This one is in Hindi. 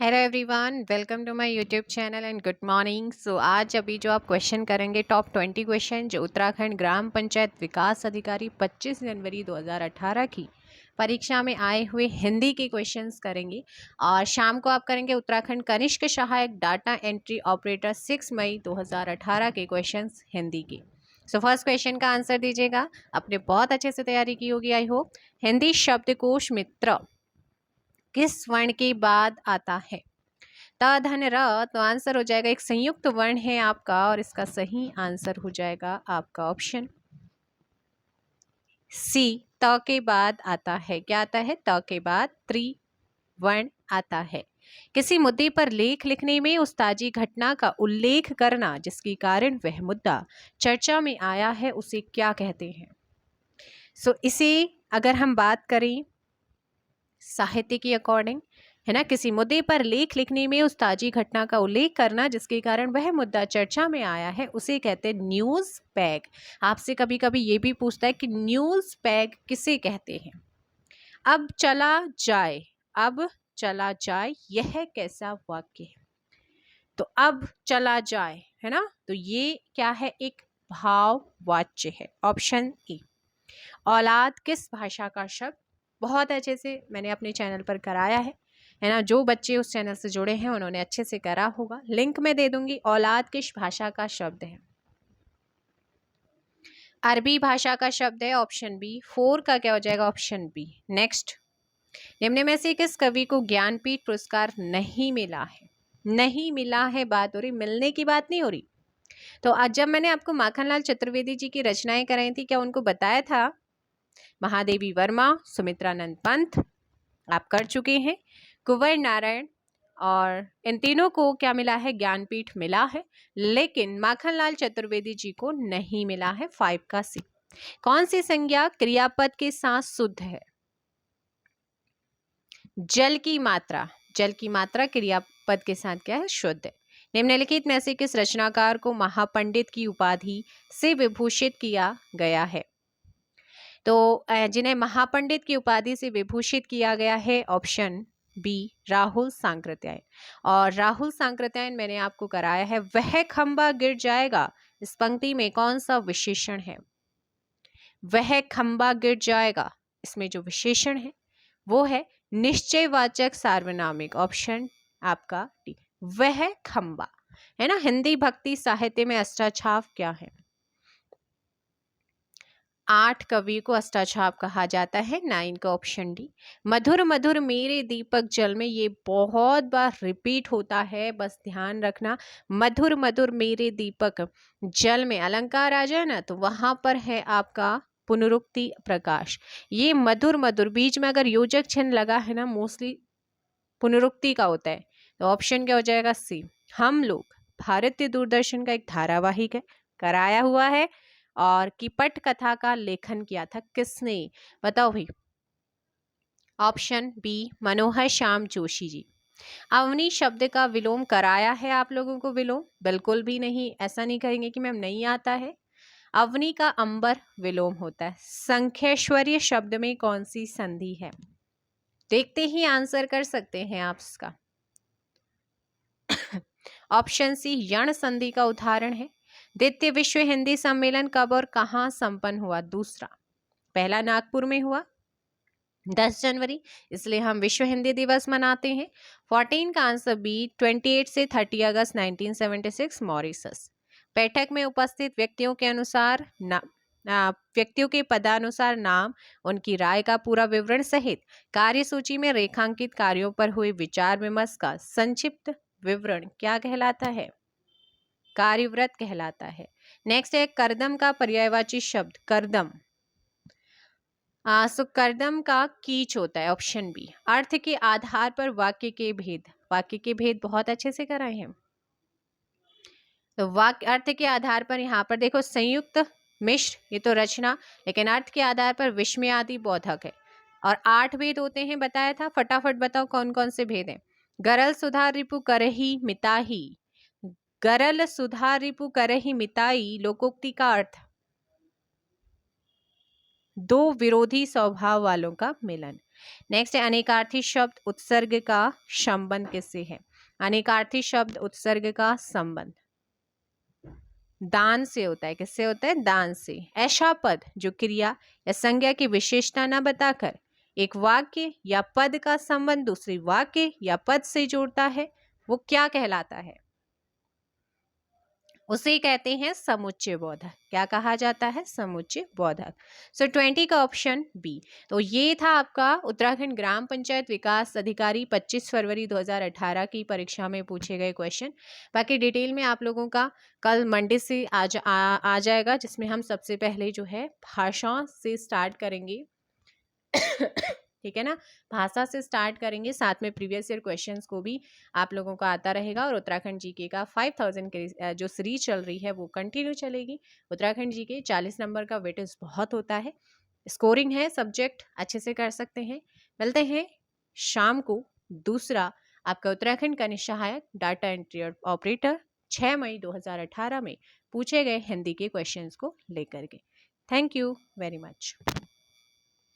Hello everyone, welcome to my YouTube channel and good morning. So आज अभी जो आप क्वेश्चन करेंगे टॉप 20 क्वेश्चन जो उत्तराखंड ग्राम पंचायत विकास अधिकारी 25 जनवरी 2018 की परीक्षा में आए हुए हिंदी के क्वेश्चंस करेंगे। और शाम को आप करेंगे उत्तराखंड कनिष्क सहायक डाटा एंट्री ऑपरेटर 6 मई 2018 के क्वेश्चंस हिंदी के। सो फर्स्ट क्वेश्चन का आंसर दीजिएगा। आपने बहुत अच्छे से तैयारी की होगी आई होप। हिंदी शब्दकोश मित्र किस वर्ण के बाद आता है? त धन र। तो आंसर हो जाएगा, एक संयुक्त वर्ण है आपका और इसका सही आंसर हो जाएगा आपका ऑप्शन सी। त के बाद आता है, क्या आता है? त के बाद त्रिवर्ण आता है। किसी मुद्दे पर लेख लिखने में उस ताजी घटना का उल्लेख करना जिसके कारण वह मुद्दा चर्चा में आया है उसे क्या कहते हैं? इसे अगर हम बात करें साहित्य के अकॉर्डिंग, है ना, किसी मुद्दे पर लेख लिखने में उस ताजी घटना का उल्लेख करना जिसके कारण वह मुद्दा चर्चा में आया है उसे कहते हैं न्यूज पैग। आपसे कभी कभी ये भी पूछता है कि न्यूज पैग किसे कहते हैं? अब चला जाए, अब चला जाए यह कैसा वाक्य है? तो अब चला जाए, है ना, तो ये क्या है? एक भाववाच्य है, ऑप्शन ए। औलाद किस भाषा का शब्द? बहुत अच्छे से मैंने अपने चैनल पर कराया है ना। जो बच्चे उस चैनल से जुड़े हैं उन्होंने अच्छे से करा होगा, लिंक में दे दूंगी। औलाद किस भाषा का शब्द है? अरबी भाषा का शब्द है, ऑप्शन बी। 4 का क्या हो जाएगा? Option B. नेक्स्ट, निम्न में से किस कवि को ज्ञानपीठ पुरस्कार नहीं मिला है? नहीं मिला है बात हो रही, मिलने की बात नहीं हो रही। तो आज जब मैंने आपको माखनलाल चतुर्वेदी जी की रचनाएं कराई थी, क्या उनको बताया था? महादेवी वर्मा, सुमित्रानंद पंत आप कर चुके हैं, कुंवर नारायण, और इन तीनों को क्या मिला है? ज्ञानपीठ मिला है, लेकिन माखनलाल चतुर्वेदी जी को नहीं मिला है। 5 का सी। कौन सी संज्ञा क्रियापद के साथ शुद्ध है? जल की मात्रा, जल की मात्रा क्रियापद के साथ क्या है? शुद्ध है। निम्नलिखित में से किस रचनाकार को महापंडित की उपाधि से विभूषित किया गया है? तो जिन्हें महापंडित की उपाधि से विभूषित किया गया है, ऑप्शन बी, राहुल सांकृत्यायन। और राहुल सांकृत्यायन मैंने आपको कराया है। वह खंबा गिर जाएगा, इस पंक्ति में कौन सा विशेषण है? वह खंबा गिर जाएगा, इसमें जो विशेषण है वो है निश्चयवाचक सार्वनामिक, ऑप्शन आपका डी। वह खंबा, है ना। हिंदी भक्ति साहित्य में अष्टाछाप क्या है? 8 कवि को अष्टाछाप कहा जाता है, 9 का ऑप्शन डी। मधुर मधुर मेरे दीपक जल में, ये बहुत बार रिपीट होता है, बस ध्यान रखना। मधुर मधुर मेरे दीपक जल में अलंकार आ जाए ना तो वहां पर है आपका पुनरुक्ति प्रकाश। ये मधुर मधुर बीच में अगर योजक चिन्ह लगा है ना, मोस्टली पुनरुक्ति का होता है। तो ऑप्शन क्या हो जाएगा? सी। हम लोग भारतीय दूरदर्शन का एक धारावाहिक है, कराया हुआ है, और की पट कथा का लेखन किया था किसने? बताओ भाई। ऑप्शन बी, मनोहर श्याम जोशी जी। अवनी शब्द का विलोम कराया है आप लोगों को? विलोम बिल्कुल भी नहीं, ऐसा नहीं कहेंगे कि मैम नहीं आता है। अवनी का अंबर विलोम होता है। संख्येश्वर्य शब्द में कौन सी संधि है? देखते ही आंसर कर सकते हैं आप इसका। ऑप्शन सी, यण संधि का उदाहरण है। द्वितीय विश्व हिंदी सम्मेलन कब और कहां संपन्न हुआ? दूसरा। पहला नागपुर में हुआ 10 जनवरी, इसलिए हम विश्व हिंदी दिवस मनाते हैं। 14 का आंसर बी, 28 से 30 अगस्त 1976 मॉरिशस। बैठक में उपस्थित व्यक्तियों के अनुसार व्यक्तियों के पदानुसार नाम, उनकी राय का पूरा विवरण सहित कार्यसूची में रेखांकित कार्यों पर हुए विचार विमर्श का संक्षिप्त विवरण क्या कहलाता है? कार्यव्रत कहलाता है। नेक्स्ट है करदम का पर्यायवाची शब्द। करदम, करदम का कीच होता है, ऑप्शन बी। अर्थ के आधार पर वाक्य के भेद, वाक्य के भेद बहुत अच्छे से कराए हैं। तो वाक्य अर्थ के आधार पर यहाँ पर देखो, संयुक्त, मिश्र, ये तो रचना, लेकिन अर्थ के आधार पर विस्मय आदि बोधक है। और 8 भेद होते हैं बताया था, फटाफट बताओ कौन कौन से भेद हैं? गरल सुधा रिपु करही मिताही, गरल सुधा रिपु करही मिताई लोकोक्ति का अर्थ दो विरोधी स्वभाव वालों का मिलन। नेक्स्ट है अनेकार्थी शब्द उत्सर्ग का संबंध किससे है? अनेकार्थी शब्द उत्सर्ग का संबंध दान से होता है। किससे होता है? दान से। ऐसा पद जो क्रिया या संज्ञा की विशेषता न बताकर एक वाक्य या पद का संबंध दूसरे वाक्य या पद से जोड़ता है वो क्या कहलाता है? उसे कहते हैं समुच्चय बोधक। क्या कहा जाता है? समुच्चय बोधक। सो 20 का ऑप्शन बी। तो ये था आपका उत्तराखंड ग्राम पंचायत विकास अधिकारी 25 फरवरी 2018 की परीक्षा में पूछे गए क्वेश्चन। बाकी डिटेल में आप लोगों का कल मंडे से आ जाएगा, जिसमें हम सबसे पहले जो है भाषा से स्टार्ट करेंगे। ठीक है ना, भाषा से स्टार्ट करेंगे, साथ में प्रीवियस ईयर क्वेश्चंस को भी आप लोगों का आता रहेगा। और उत्तराखंड जीके का 5000 के जो सीरीज चल रही है वो कंटिन्यू चलेगी। उत्तराखंड जीके 40 नंबर का वेटेज बहुत होता है, स्कोरिंग है, सब्जेक्ट अच्छे से कर सकते हैं। मिलते हैं शाम को दूसरा आपका उत्तराखंड का निसहायक डाटा एंट्री ऑपरेटर 6 मई 2018 में पूछे गए हिंदी के क्वेश्चंस को लेकर के। Thank you very much.